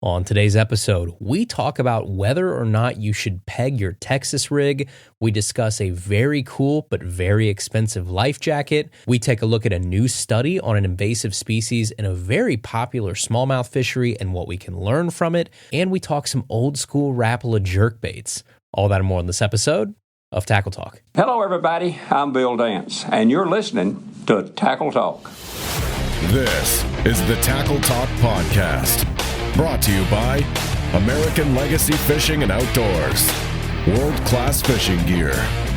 On today's episode, we talk about whether or not you should peg your Texas rig. We discuss a very cool but very expensive life jacket. We take a look at a new study on an invasive species in a very popular smallmouth fishery and what we can learn from it. And we talk some old school Rapala jerkbaits. All that and more in this episode of Tackle Talk. Hello, everybody. I'm Bill Dance, and you're listening to Tackle Talk. This is the Tackle Talk Podcast. Brought to you by American Legacy Fishing and Outdoors. World-class fishing gear.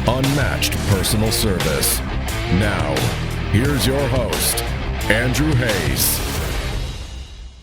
Unmatched personal service. Now, here's your host, Andrew Hayes.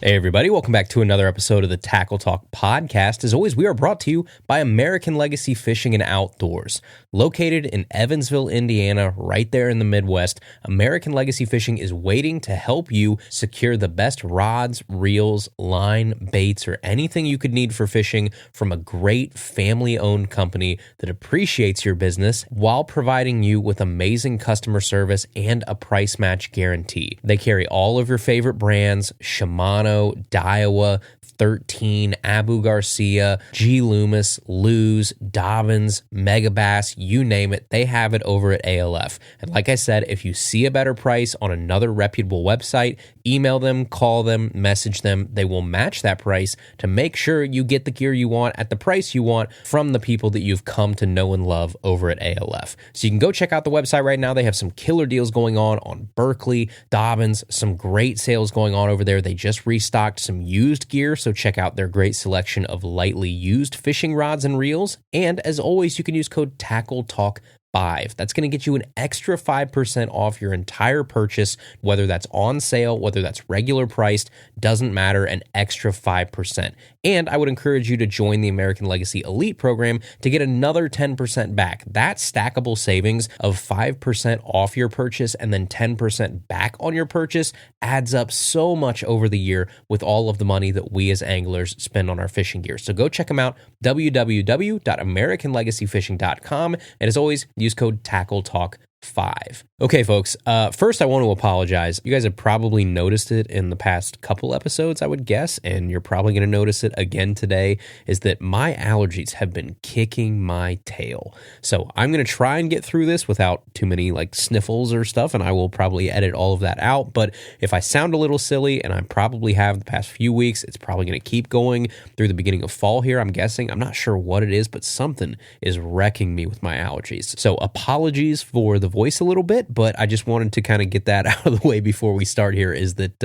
Hey everybody, welcome back to another episode of the Tackle Talk Podcast. As always, we are brought to you by American Legacy Fishing and Outdoors. Located in Evansville, Indiana, right there in the Midwest, American Legacy Fishing is waiting to help you secure the best rods, reels, line, baits, or anything you could need for fishing from a great family-owned company that appreciates your business while providing you with amazing customer service and a price match guarantee. They carry all of your favorite brands: Shimano, Daiwa, 13, Abu Garcia, G. Loomis, Lew's, Dobbins, Megabass, you name it, they have it over at ALF. And like I said, if you see a better price on another reputable website, email them, call them, message them. They will match that price to make sure you get the gear you want at the price you want from the people that you've come to know and love over at ALF. So you can go check out the website right now. They have some killer deals going on Berkeley, Dobbins, some great sales going on over there. They just restocked some used gear, so check out their great selection of lightly used fishing rods and reels. And as always, you can use code TACKLETALK5. That's going to get you an extra 5% off your entire purchase, whether that's on sale, whether that's regular priced, doesn't matter, an extra 5%. And I would encourage you to join the American Legacy Elite program to get another 10% back. That stackable savings of 5% off your purchase and then 10% back on your purchase adds up so much over the year with all of the money that we as anglers spend on our fishing gear. So go check them out, www.americanlegacyfishing.com. And as always, use code TACKLETALK5. Okay, folks, first I want to apologize. You guys have probably noticed it in the past couple episodes, I would guess, and you're probably going to notice it again today, is that my allergies have been kicking my tail. So I'm going to try and get through this without too many sniffles or stuff, and I will probably edit all of that out. But if I sound a little silly, and I probably have the past few weeks, it's probably going to keep going through the beginning of fall here, I'm guessing. I'm not sure what it is, but something is wrecking me with my allergies. So apologies for the voice a little bit, but I just wanted to kind of get that out of the way before we start here, is that,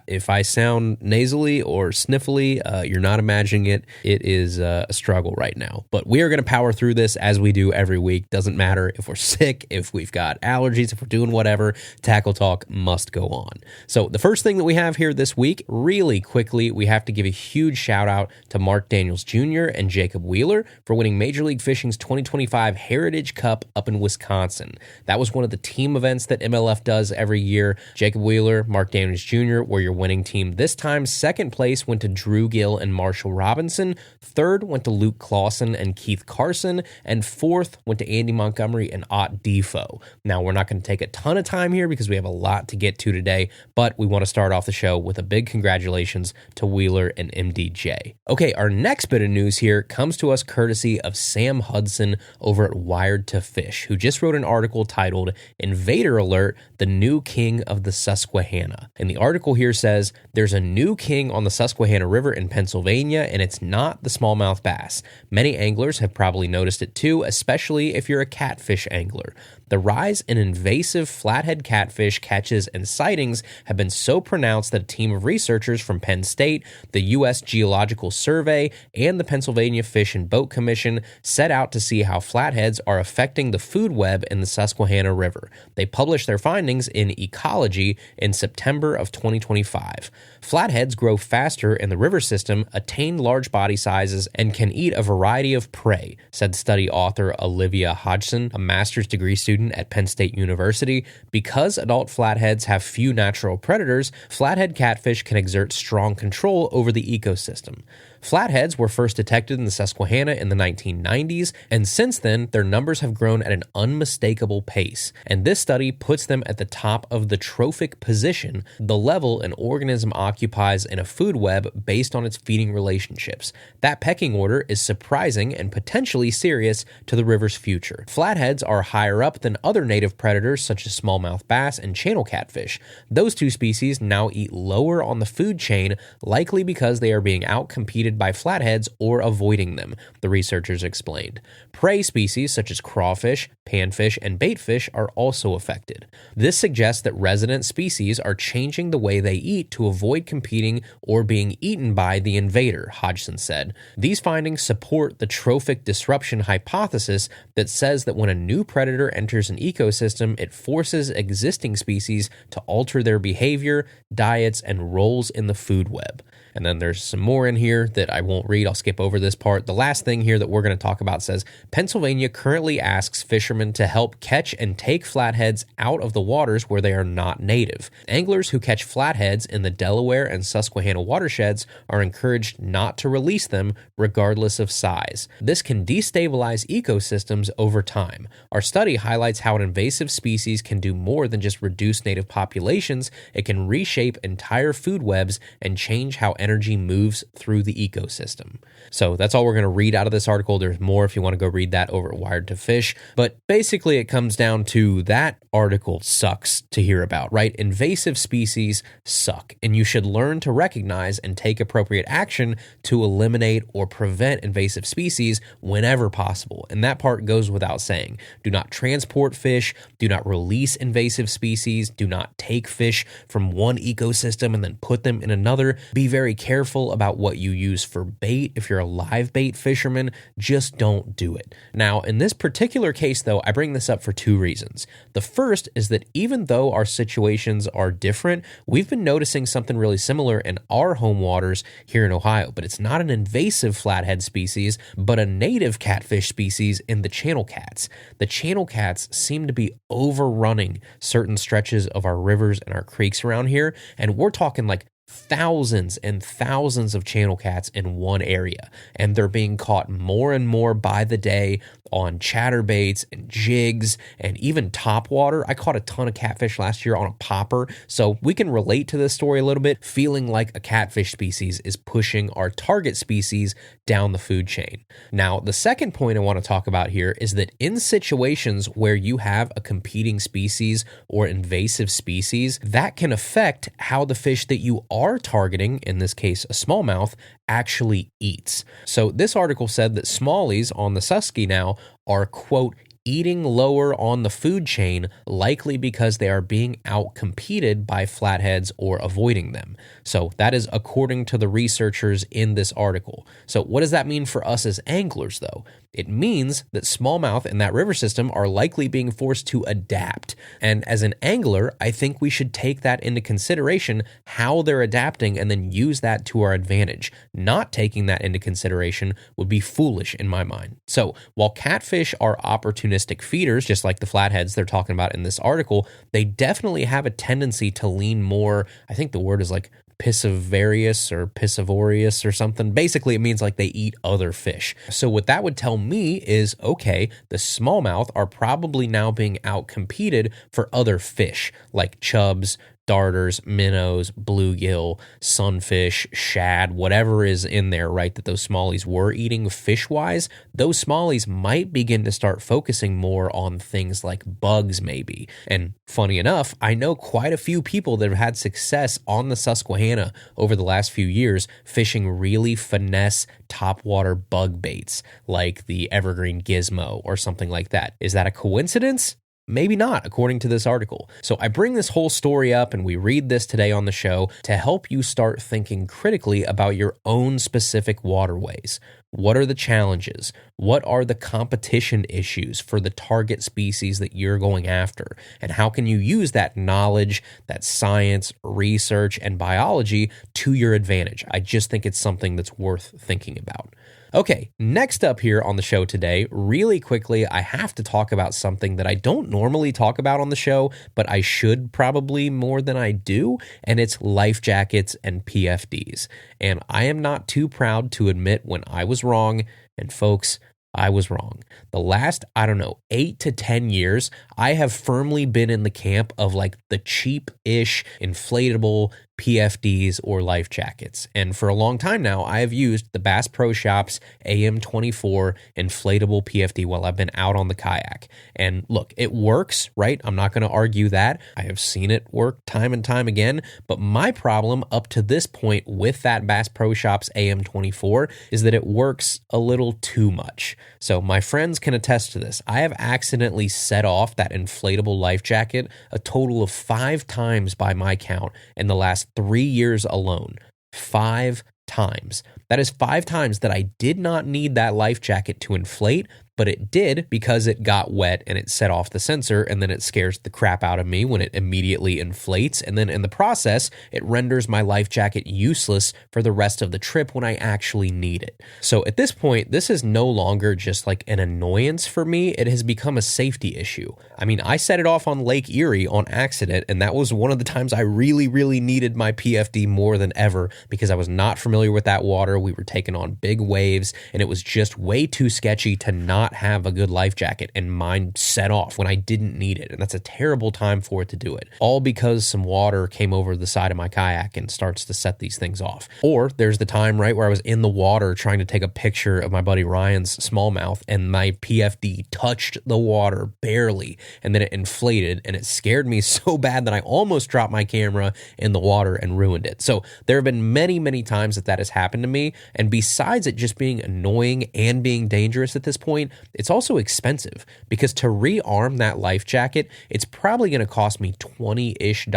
if I sound nasally or sniffly, you're not imagining it. It is a struggle right now, but we are going to power through this as we do every week. Doesn't matter if we're sick, if we've got allergies, if we're doing whatever, Tackle Talk must go on. So the first thing that we have here this week, really quickly, we have to give a huge shout out to Mark Daniels Jr. and Jacob Wheeler for winning Major League Fishing's 2025 Heritage Cup up in Wisconsin. That was one of the team events that MLF does every year. Jacob Wheeler, Mark Daniels Jr. were your winning team this time. Second place went to Drew Gill and Marshall Robinson. Third went to Luke Clausen and Keith Carson. And fourth went to Andy Montgomery and Ott Defoe. Now, we're not going to take a ton of time here because we have a lot to get to today, but we want to start off the show with a big congratulations to Wheeler and MDJ. Okay, our next bit of news here comes to us courtesy of Sam Hudson over at Wired to Fish, who just wrote an article titled Invader Alert, the New King of the Susquehanna. And the article here says, there's a new king on the Susquehanna River in Pennsylvania, and it's not the smallmouth bass. Many anglers have probably noticed it too, especially if you're a catfish angler. The rise in invasive flathead catfish catches and sightings have been so pronounced that a team of researchers from Penn State, the U.S. Geological Survey, and the Pennsylvania Fish and Boat Commission set out to see how flatheads are affecting the food web in the Susquehanna River. They published their findings in Ecology in September of 2025. Flatheads grow faster in the river system, attain large body sizes, and can eat a variety of prey, said study author Olivia Hodgson, a master's degree student at Penn State University. Because adult flatheads have few natural predators, flathead catfish can exert strong control over the ecosystem. Flatheads were first detected in the Susquehanna in the 1990s, and since then, their numbers have grown at an unmistakable pace. And this study puts them at the top of the trophic position, the level an organism occupies in a food web based on its feeding relationships. That pecking order is surprising and potentially serious to the river's future. Flatheads are higher up than other native predators such as smallmouth bass and channel catfish. Those two species now eat lower on the food chain, likely because they are being outcompeted by flatheads or avoiding them, the researchers explained. Prey species such as crawfish, panfish, and baitfish are also affected. This suggests that resident species are changing the way they eat to avoid competing or being eaten by the invader, Hodgson said. These findings support the trophic disruption hypothesis that says that when a new predator enters an ecosystem, it forces existing species to alter their behavior, diets, and roles in the food web. And then there's some more in here that I won't read. I'll skip over this part. The last thing here that we're going to talk about says, Pennsylvania currently asks fishermen to help catch and take flatheads out of the waters where they are not native. Anglers who catch flatheads in the Delaware and Susquehanna watersheds are encouraged not to release them regardless of size. This can destabilize ecosystems over time. Our study highlights how an invasive species can do more than just reduce native populations. It can reshape entire food webs and change how energy moves through the ecosystem. So that's all we're going to read out of this article. There's more if you want to go read that over at Wired to Fish. But basically it comes down to that article sucks to hear about, right? Invasive species suck, and you should learn to recognize and take appropriate action to eliminate or prevent invasive species whenever possible. And that part goes without saying. Do not transport fish. Do not release invasive species. Do not take fish from one ecosystem and then put them in another. Be very careful about what you use for bait. If you're a live bait fisherman, just don't do it. Now, in this particular case, though, I bring this up for two reasons. The first is that even though our situations are different, we've been noticing something really similar in our home waters here in Ohio, but it's not an invasive flathead species, but a native catfish species in the channel cats. The channel cats seem to be overrunning certain stretches of our rivers and our creeks around here, and we're talking like thousands and thousands of channel cats in one area, and they're being caught more and more by the day on chatterbaits and jigs and even topwater. I caught a ton of catfish last year on a popper, so we can relate to this story a little bit, feeling like a catfish species is pushing our target species down the food chain. Now, the second point I want to talk about here is that in situations where you have a competing species or invasive species, that can affect how the fish that you are targeting, in this case a smallmouth, actually eats. So this article said that smallies on the Susky now are, quote, eating lower on the food chain, likely because they are being outcompeted by flatheads or avoiding them. So that is according to the researchers in this article. So what does that mean for us as anglers, though? It means that smallmouth in that river system are likely being forced to adapt. And as an angler, I think we should take that into consideration, how they're adapting, and then use that to our advantage. Not taking that into consideration would be foolish in my mind. So while catfish are opportunistic feeders, just like the flatheads they're talking about in this article, they definitely have a tendency to lean more, I think the word is like piscivorous or piscivorous or something. Basically, it means like they eat other fish. So what that would tell me is, okay, the smallmouth are probably now being outcompeted for other fish like chubs, darters, minnows, bluegill, sunfish, shad, whatever is in there, right, that those smallies were eating fish-wise, those smallies might begin to start focusing more on things like bugs maybe. And funny enough, I know quite a few people that have had success on the Susquehanna over the last few years fishing really finesse topwater bug baits like the evergreen gizmo or something like that. Is that a coincidence? Maybe not, according to this article. So I bring this whole story up and we read this today on the show to help you start thinking critically about your own specific waterways. What are the challenges? What are the competition issues for the target species that you're going after? And how can you use that knowledge, that science, research, and biology to your advantage? I just think it's something that's worth thinking about. Okay, next up here on the show today, really quickly, I have to talk about something that I don't normally talk about on the show, but I should probably more than I do, and it's life jackets and PFDs. And I am not too proud to admit when I was wrong. And folks, I was wrong. The last, 8 to 10 years, I have firmly been in the camp of like the cheap-ish inflatable PFDs or life jackets. And for a long time now, I have used the Bass Pro Shops AM24 inflatable PFD while I've been out on the kayak. And look, it works, right? I'm not going to argue that. I have seen it work time and time again. But my problem up to this point with that Bass Pro Shops AM24 is that it works a little too much. So my friends can attest to this. I have accidentally set off that inflatable life jacket a total of 5 times by my count in the last 3 years alone. 5 times. That is 5 times that I did not need that life jacket to inflate, but it did because it got wet and it set off the sensor, and then it scares the crap out of me when it immediately inflates, and then in the process, it renders my life jacket useless for the rest of the trip when I actually need it. So at this point, this is no longer just like an annoyance for me, it has become a safety issue. I mean, I set it off on Lake Erie on accident, and that was one of the times I really, really needed my PFD more than ever because I was not familiar with that water. We were taking on big waves, and it was just way too sketchy to not have a good life jacket, and mine set off when I didn't need it, and that's a terrible time for it to do it, all because some water came over the side of my kayak and starts to set these things off. Or there's the time, right, where I was in the water trying to take a picture of my buddy Ryan's smallmouth, and my PFD touched the water barely, and then it inflated, and it scared me so bad that I almost dropped my camera in the water and ruined it. So there have been many, many times that has happened to me, and besides it just being annoying and being dangerous at this point, it's also expensive because to rearm that life jacket, it's probably going to cost me $20-ish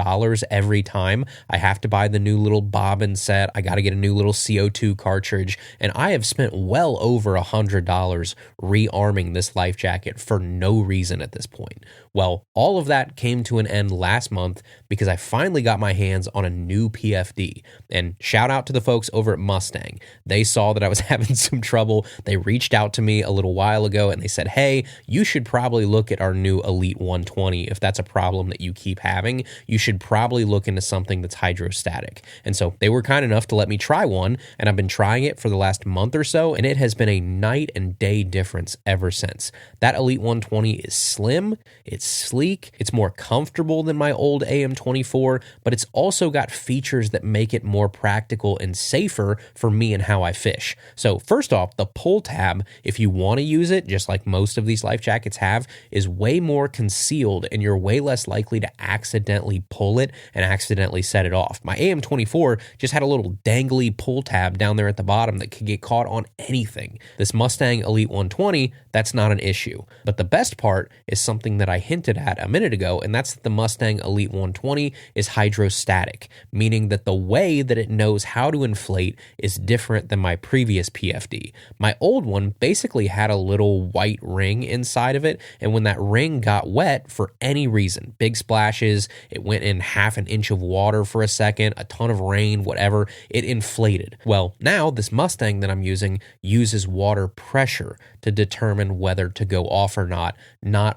every time. I have to buy the new little bobbin set. I got to get a new little CO2 cartridge, and I have spent well over $100 rearming this life jacket for no reason at this point. Well, all of that came to an end last month because I finally got my hands on a new PFD. And shout out to the folks over at Mustang. They saw that I was having some trouble. They reached out to me a little while ago and they said, hey, you should probably look at our new Elite 120. If that's a problem that you keep having, you should probably look into something that's hydrostatic. And so they were kind enough to let me try one, and I've been trying it for the last month or so, and it has been a night and day difference ever since. That Elite 120 is slim, it's sleek, it's more comfortable than my old AM24, but it's also got features that make it more practical and safer for me and how I fish. So first off, the pull tab, if you want to use it, just like most of these life jackets have, is way more concealed, and you're way less likely to accidentally pull it and accidentally set it off. My AM24 just had a little dangly pull tab down there at the bottom that could get caught on anything. This Mustang Elite 120, that's not an issue. But the best part is something that I hinted at a minute ago, and that's that the Mustang Elite 120 is hydrostatic, meaning that the way that it knows how to inflate is different than my previous PFD. My old one basically had a little white ring inside of it, and when that ring got wet for any reason, big splashes, it went in half an inch of water for a second, a ton of rain, whatever, it inflated. Well, now this Mustang that I'm using uses water pressure to determine whether to go off or not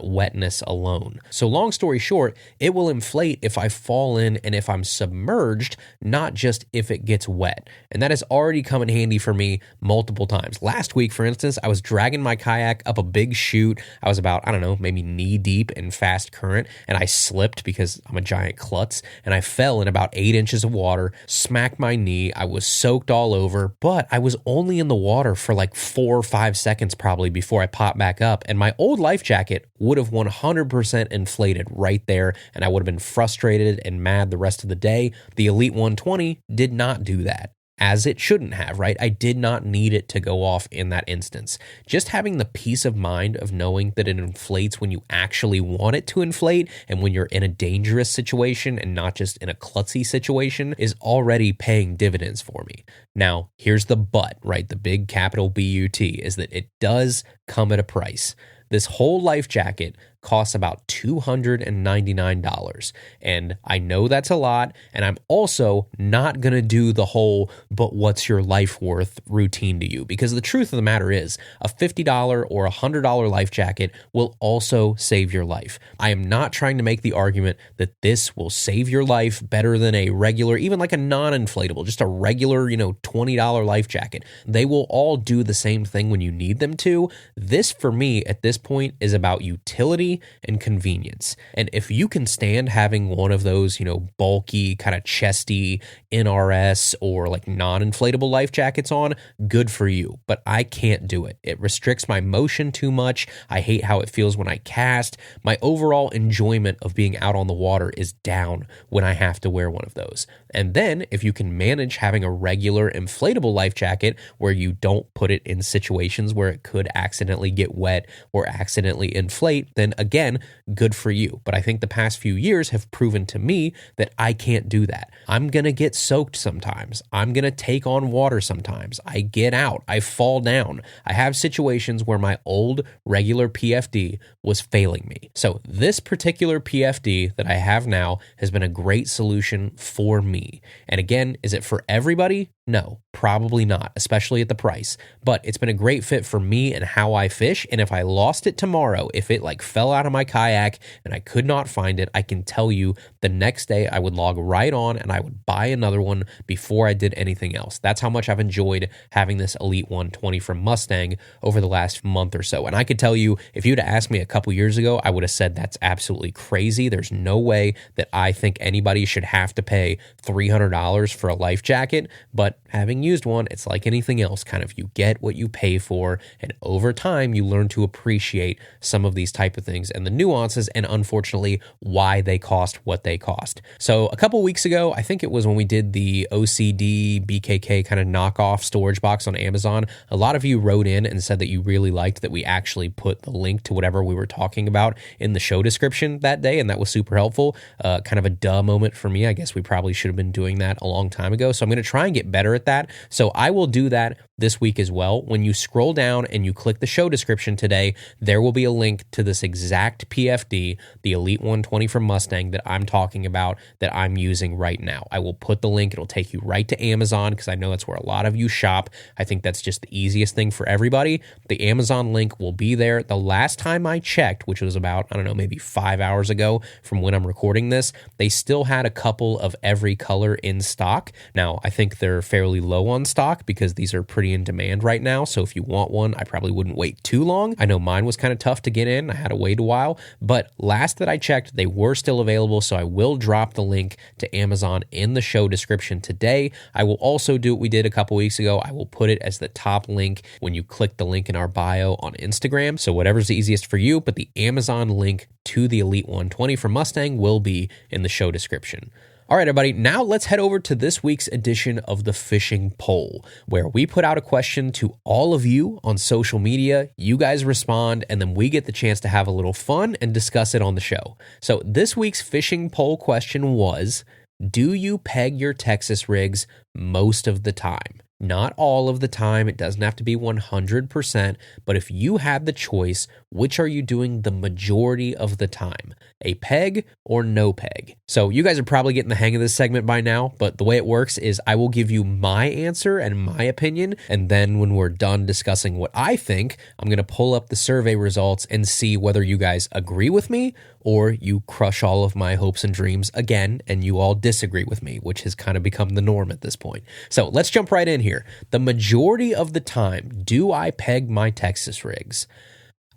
wetness alone. So long story short, it will inflate if I fall in and if I'm submerged, not just if it gets wet. And that has already come in handy for me multiple times. Last week, for instance, I was dragging my kayak up a big chute. I was about, maybe knee deep in fast current, and I slipped because I'm a giant klutz, and I fell in about 8 inches of water, smacked my knee. I was soaked all over, but I was only in the water for like 4 or 5 seconds probably before I popped back up, and my old life jacket would have 100% inflated right there, and I would have been frustrated and mad the rest of the day. The Elite 120 did not do that, as it shouldn't have, right? I did not need it to go off in that instance. Just having the peace of mind of knowing that it inflates when you actually want it to inflate and when you're in a dangerous situation and not just in a klutzy situation is already paying dividends for me. Now, here's the but, right? The big capital BUT is that it does come at a price. This whole life jacket costs about $299. And I know that's a lot, and I'm also not going to do the whole, but what's your life worth routine to you? Because the truth of the matter is, a $50 or $100 life jacket will also save your life. I am not trying to make the argument that this will save your life better than a regular, even like a non-inflatable, just a regular, $20 life jacket. They will all do the same thing when you need them to. This, for me, at this point, is about utility and convenience. And if you can stand having one of those, bulky, kind of chesty NRS or like non-inflatable life jackets on, good for you. But I can't do it. It restricts my motion too much. I hate how it feels when I cast. My overall enjoyment of being out on the water is down when I have to wear one of those. And then if you can manage having a regular inflatable life jacket where you don't put it in situations where it could accidentally get wet or accidentally inflate, then again, good for you. But I think the past few years have proven to me that I can't do that. I'm going to get soaked sometimes. I'm going to take on water sometimes. I get out. I fall down. I have situations where my old regular PFD was failing me. So this particular PFD that I have now has been a great solution for me. And again, is it for everybody? No, probably not, especially at the price. But it's been a great fit for me and how I fish. And if I lost it tomorrow, if it like fell out of my kayak and I could not find it, I can tell you the next day I would log right on and I would buy another one before I did anything else. That's how much I've enjoyed having this Elite 120 from Mustang over the last month or so. And I could tell you, if you'd asked me a couple years ago, I would have said that's absolutely crazy. There's no way that I think anybody should have to pay $300 for a life jacket. But having used one, it's like anything else, kind of you get what you pay for, and over time you learn to appreciate some of these type of things and the nuances and unfortunately why they cost what they cost. So a couple weeks ago, I think it was when we did the OCD BKK kind of knockoff storage box on Amazon, a lot of you wrote in and said that you really liked that we actually put the link to whatever we were talking about in the show description that day, and that was super helpful. Kind of a duh moment for me. I guess we probably should have been doing that a long time ago. So I'm going to try and get better at that. So I will do that this week as well. When you scroll down and you click the show description today, there will be a link to this exact PFD, the Elite 120 from Mustang that I'm talking about, that I'm using right now. I will put the link. It'll take you right to Amazon because I know that's where a lot of you shop. I think that's just the easiest thing for everybody. The Amazon link will be there. The last time I checked, which was about, maybe 5 hours ago from when I'm recording this, they still had a couple of every color in stock. Now, I think they're fairly low on stock because these are pretty in demand right now. So if you want one, I probably wouldn't wait too long. I know mine was kind of tough to get in. I had to wait a while, but last that I checked, they were still available. So I will drop the link to Amazon in the show description today. I will also do what we did a couple weeks ago. I will put it as the top link when you click the link in our bio on Instagram. So whatever's the easiest for you, but the Amazon link to the Elite 120 from Mustang will be in the show description. All right, everybody, now let's head over to this week's edition of the Fishing Poll, where we put out a question to all of you on social media. You guys respond, and then we get the chance to have a little fun and discuss it on the show. So this week's Fishing Poll question was, do you peg your Texas rigs most of the time? Not all of the time. It doesn't have to be 100%, but if you had the choice, which are you doing the majority of the time? A peg or no peg? So you guys are probably getting the hang of this segment by now, but the way it works is I will give you my answer and my opinion, and then when we're done discussing what I think, I'm going to pull up the survey results and see whether you guys agree with me or you crush all of my hopes and dreams again and you all disagree with me, which has kind of become the norm at this point. So let's jump right in here. The majority of the time, do I peg my Texas rigs?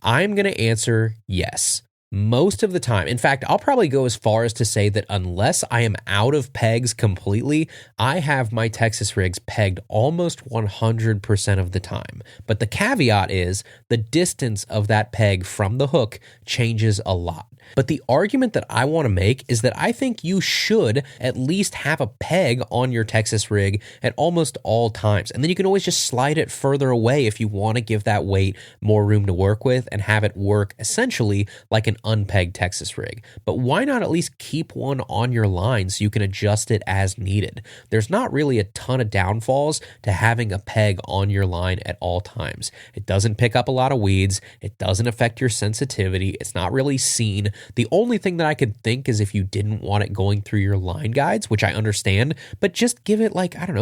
I'm going to answer yes. Most of the time. In fact, I'll probably go as far as to say that unless I am out of pegs completely, I have my Texas rigs pegged almost 100% of the time. But the caveat is the distance of that peg from the hook changes a lot. But the argument that I want to make is that I think you should at least have a peg on your Texas rig at almost all times. And then you can always just slide it further away if you want to give that weight more room to work with and have it work essentially like an unpegged Texas rig, but why not at least keep one on your line so you can adjust it as needed? There's not really a ton of downfalls to having a peg on your line at all times. It doesn't pick up a lot of weeds. It doesn't affect your sensitivity. It's not really seen. The only thing that I could think is if you didn't want it going through your line guides, which I understand, but just give it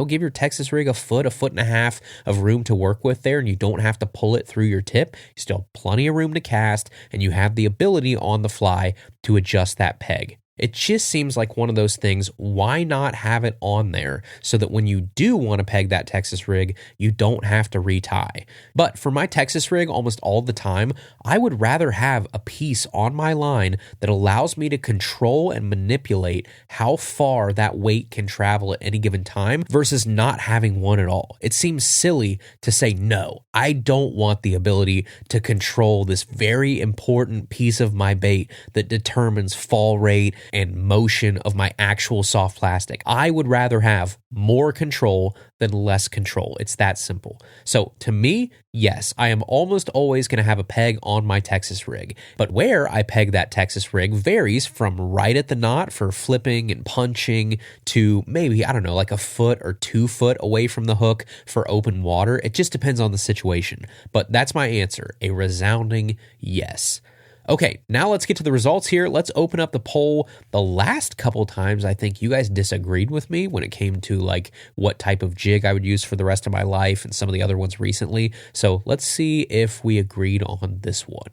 give your Texas rig a foot and a half of room to work with there, and you don't have to pull it through your tip. You still have plenty of room to cast, and you have the ability on the fly to adjust that peg. It just seems like one of those things, why not have it on there so that when you do want to peg that Texas rig, you don't have to retie. But for my Texas rig, almost all the time, I would rather have a piece on my line that allows me to control and manipulate how far that weight can travel at any given time versus not having one at all. It seems silly to say, no, I don't want the ability to control this very important piece of my bait that determines fall rate and motion of my actual soft plastic. I would rather have more control than less control. It's that simple. So to me, yes, I am almost always going to have a peg on my Texas rig. But where I peg that Texas rig varies from right at the knot for flipping and punching to maybe, like a foot or 2 foot away from the hook for open water. It just depends on the situation. But that's my answer, a resounding yes. Okay, now let's get to the results here. Let's open up the poll. The last couple times, I think you guys disagreed with me when it came to what type of jig I would use for the rest of my life and some of the other ones recently. So let's see if we agreed on this one.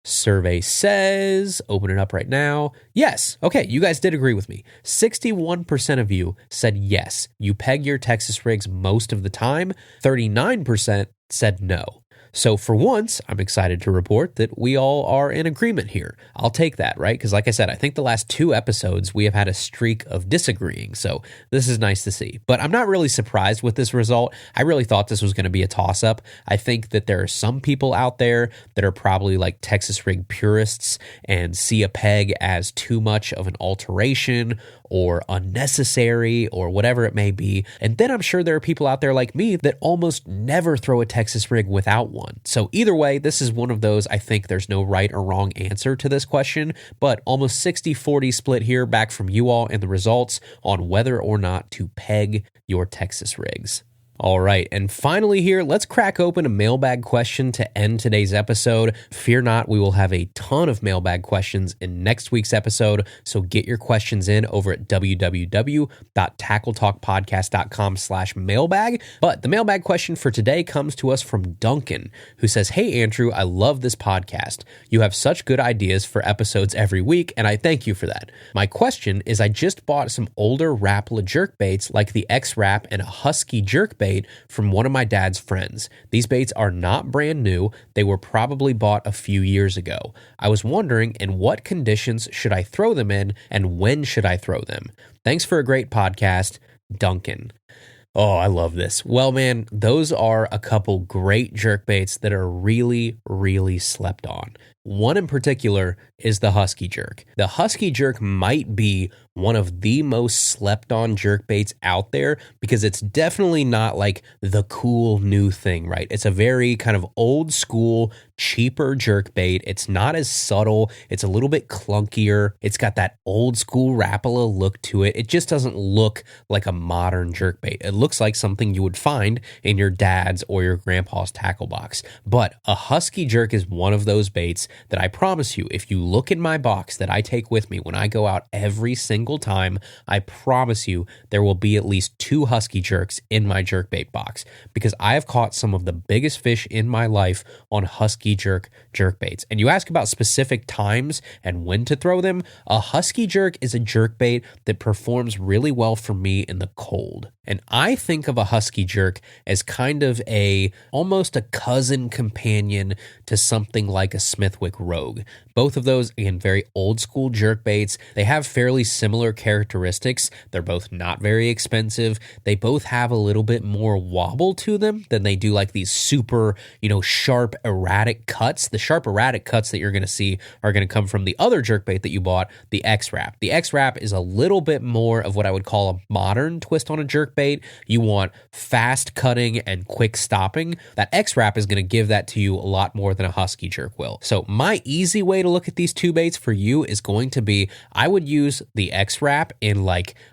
Survey says, open it up right now. Yes. Okay, you guys did agree with me. 61% of you said yes, you peg your Texas rigs most of the time. 39% said no. So for once, I'm excited to report that we all are in agreement here. I'll take that, right? Because like I said, I think the last 2 episodes, we have had a streak of disagreeing. So this is nice to see. But I'm not really surprised with this result. I really thought this was going to be a toss-up. I think that there are some people out there that are probably like Texas rig purists and see a peg as too much of an alteration or unnecessary or whatever it may be. And then I'm sure there are people out there like me that almost never throw a Texas rig without one. So either way, this is one of those, I think there's no right or wrong answer to this question, but almost 60-40 split here back from you all in the results on whether or not to peg your Texas rigs. All right, and finally here, let's crack open a mailbag question to end today's episode. Fear not, we will have a ton of mailbag questions in next week's episode, so get your questions in over at www.tackletalkpodcast.com/mailbag. But the mailbag question for today comes to us from Duncan, who says, "Hey Andrew, I love this podcast. You have such good ideas for episodes every week, and I thank you for that. My question is, I just bought some older Rapala jerkbaits like the X-Rap and a Husky jerkbait from one of my dad's friends. These baits are not brand new. They were probably bought a few years ago. I was wondering in what conditions should I throw them in and when should I throw them? Thanks for a great podcast, Duncan." Oh, I love this. Well, man, those are a couple great jerkbaits that are really, really slept on. One in particular is the Husky Jerk. The Husky Jerk might be one of the most slept on jerkbaits out there because it's definitely not like the cool new thing, right? It's a very kind of old school, cheaper jerkbait. It's not as subtle. It's a little bit clunkier. It's got that old school Rapala look to it. It just doesn't look like a modern jerkbait. It looks like something you would find in your dad's or your grandpa's tackle box. But a Husky Jerk is one of those baits that I promise you, if you look in my box that I take with me when I go out every single time, I promise you there will be at least 2 Husky Jerks in my jerkbait box because I have caught some of the biggest fish in my life on Husky Jerk jerkbaits. And you ask about specific times and when to throw them, a Husky Jerk is a jerkbait that performs really well for me in the cold. And I think of a Husky Jerk as kind of almost a cousin companion to something like a Smithwick Rogue. Both of those, again, very old school jerkbaits. They have fairly similar similar characteristics. They're both not very expensive. They both have a little bit more wobble to them than they do like these super, sharp, erratic cuts. The sharp, erratic cuts that you're going to see are going to come from the other jerkbait that you bought, the X-Rap. The X-Rap is a little bit more of what I would call a modern twist on a jerkbait. You want fast cutting and quick stopping. That X-Rap is going to give that to you a lot more than a Husky jerk will. So my easy way to look at these two baits for you is going to be, I would use the X-Rap in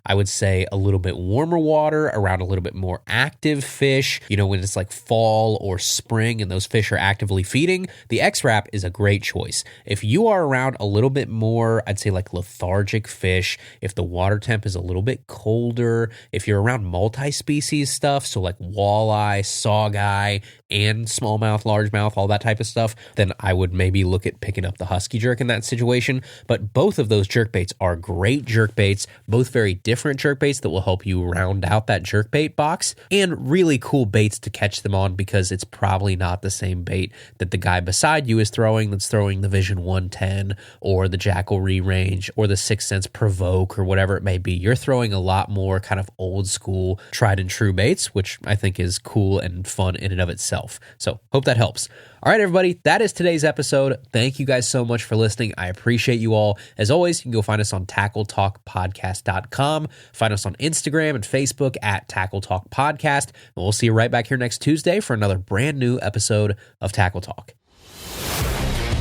I would say a little bit warmer water around a little bit more active fish, when it's like fall or spring and those fish are actively feeding. The X-Rap is a great choice. If you are around a little bit more, I'd say like lethargic fish, if the water temp is a little bit colder, if you're around multi-species stuff, so like walleye, saugeye, and smallmouth, largemouth, all that type of stuff, then I would maybe look at picking up the Husky jerk in that situation. But both of those jerkbaits are great jerkbaits, both very different jerkbaits that will help you round out that jerkbait box, and really cool baits to catch them on, because it's probably not the same bait that the guy beside you is throwing, that's throwing the Vision 110 or the Jackal Re-Range or the 6th Sense Provoke or whatever it may be. You're throwing a lot more kind of old school, tried and true baits, which I think is cool and fun in and of itself. So hope that helps. All right, everybody, that is today's episode. Thank you guys so much for listening. I appreciate you all. As always, you can go find us on tackletalkpodcast.com. Find us on Instagram and Facebook at Tackle Talk Podcast. And we'll see you right back here next Tuesday for another brand new episode of Tackle Talk.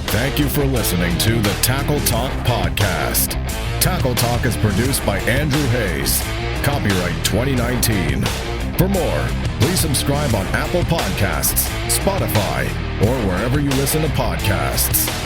Thank you for listening to the Tackle Talk Podcast. Tackle Talk is produced by Andrew Hayes. Copyright 2019. For more, please subscribe on Apple Podcasts, Spotify, or wherever you listen to podcasts.